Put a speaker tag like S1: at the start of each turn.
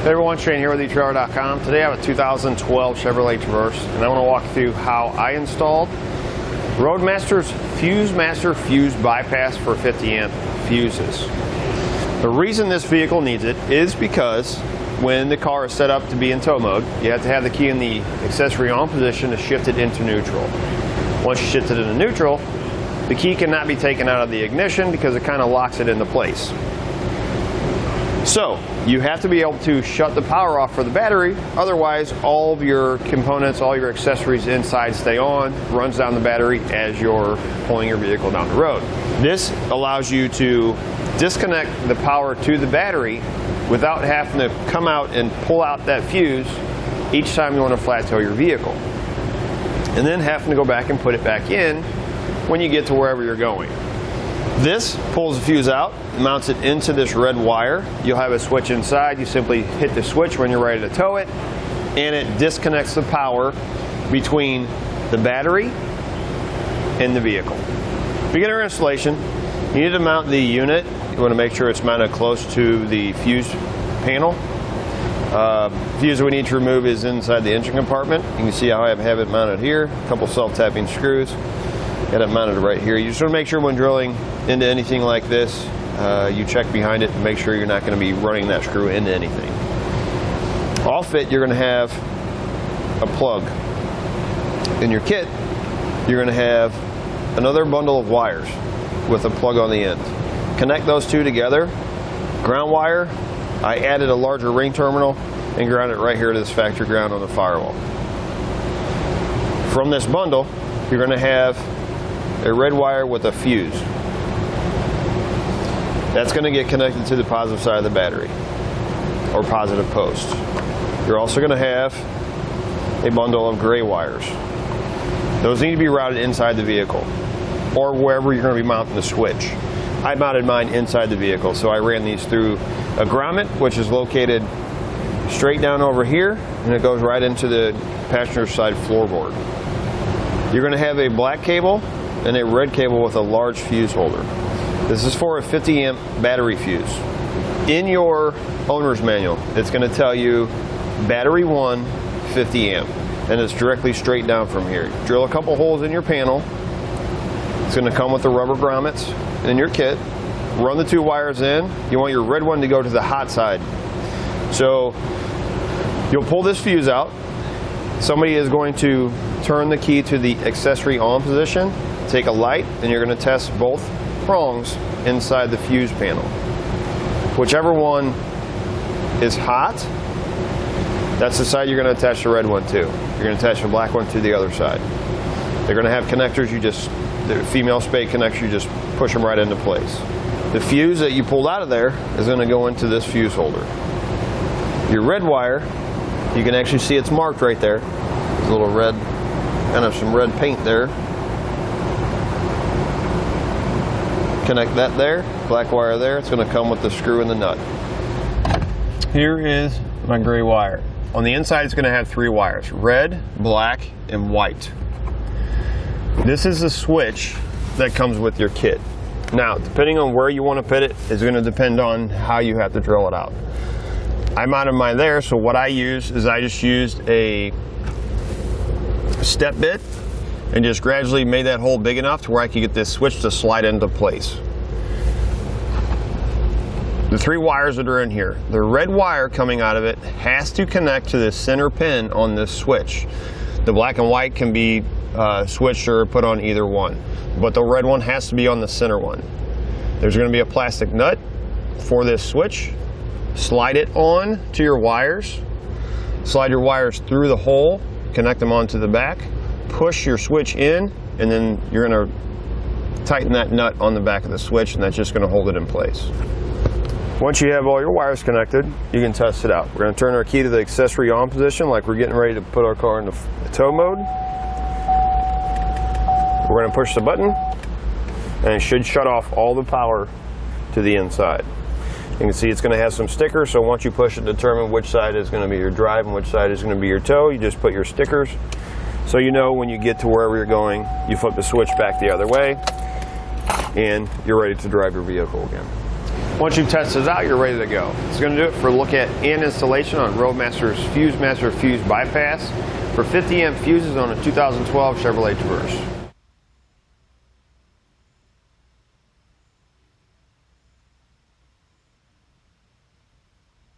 S1: Hey everyone, Shane here with eTrailer.com. Today I have a 2012 Chevrolet Traverse, and I want to walk through how I installed Roadmaster's FuseMaster Fuse Bypass for 50 amp fuses. The reason this vehicle needs it is because when the car is set up to be in tow mode, you have to have the key in the accessory on position to shift it into neutral. Once you shift it into neutral, the key cannot be taken out of the ignition because it kind of locks it into place. So you have to be able to shut the power off for the battery, otherwise all of your components, all your accessories inside stay on, runs down the battery as you're pulling your vehicle down the road. This allows you to disconnect the power to the battery without having to come out and pull out that fuse each time you want to flat tow your vehicle, and then having to go back and put it back in when you get to wherever you're going. This pulls the fuse out, mounts it into this red wire. You'll have a switch inside. You simply hit the switch when you're ready to tow it, and it disconnects the power between the battery and the vehicle. Beginner installation, you need to mount the unit. You want to make sure it's mounted close to the fuse panel. The fuse that we need to remove is inside the engine compartment. You can see how I have it mounted here. A couple self-tapping screws. Got it mounted right here. You just want to make sure when drilling into anything like this, you check behind it and make sure you're not going to be running that screw into anything. All fit, you're going to have a plug. In your kit, you're going to have another bundle of wires with a plug on the end. Connect those two together. Ground wire, I added a larger ring terminal and ground it right here to this factory ground on the firewall. From this bundle, you're going to have a red wire with a fuse. That's going to get connected to the positive side of the battery, or positive post. You're also going to have a bundle of gray wires. Those need to be routed inside the vehicle, or wherever you're going to be mounting the switch. I mounted mine inside the vehicle, so I ran these through a grommet, which is located straight down over here, and it goes right into the passenger side floorboard. You're going to have a black cable and a red cable with a large fuse holder. This is for a 50 amp battery fuse. In your owner's manual, it's going to tell you battery 1, 50 amp, and it's directly straight down from here. Drill a couple holes in your panel. It's going to come with the rubber grommets in your kit. Run the two wires in. You want your red one to go to the hot side. So you'll pull this fuse out. Somebody is going to turn the key to the accessory on position, take a light, and you're going to test both prongs inside the fuse panel. Whichever one is hot, that's the side you're going to attach the red one to. You're going to attach the black one to the other side. They're going to have connectors, the female spade connectors, you just push them right into place. The fuse that you pulled out of there is going to go into this fuse holder. Your red wire, you can actually see it's marked right there. There's a little red, kind of some red paint there. Connect that there, black wire there. It's going to come with the screw and the nut. Here is my gray wire. On the inside, it's going to have three wires: red, black, and white. This is the switch that comes with your kit. Now, depending on where you want to put it is going to depend on how you have to drill it out. I mounted mine there, so what I use is I just used a step bit and just gradually made that hole big enough to where I could get this switch to slide into place. The three wires that are in here, the red wire coming out of it has to connect to the center pin on this switch. The black and white can be switched or put on either one, but the red one has to be on the center one. There's going to be a plastic nut for this switch. Slide it on to your wires. Slide your wires through the hole, connect them onto the back, push your switch in, and then you're going to tighten that nut on the back of the switch, and that's just going to hold it in place. Once you have all your wires connected, you can test it out. We're going to turn our key to the accessory on position like we're getting ready to put our car into tow mode. We're going to push the button, and it should shut off all the power to the inside. You can see it's going to have some stickers, so once you push it, determine which side is going to be your drive and which side is going to be your tow. You just put your stickers, so you know when you get to wherever you're going, you flip the switch back the other way, and you're ready to drive your vehicle again. Once you've tested it out, you're ready to go. It's going to do it for a look at and installation on Roadmaster's FuseMaster Fuse Bypass for 50 amp fuses on a 2012 Chevrolet Traverse.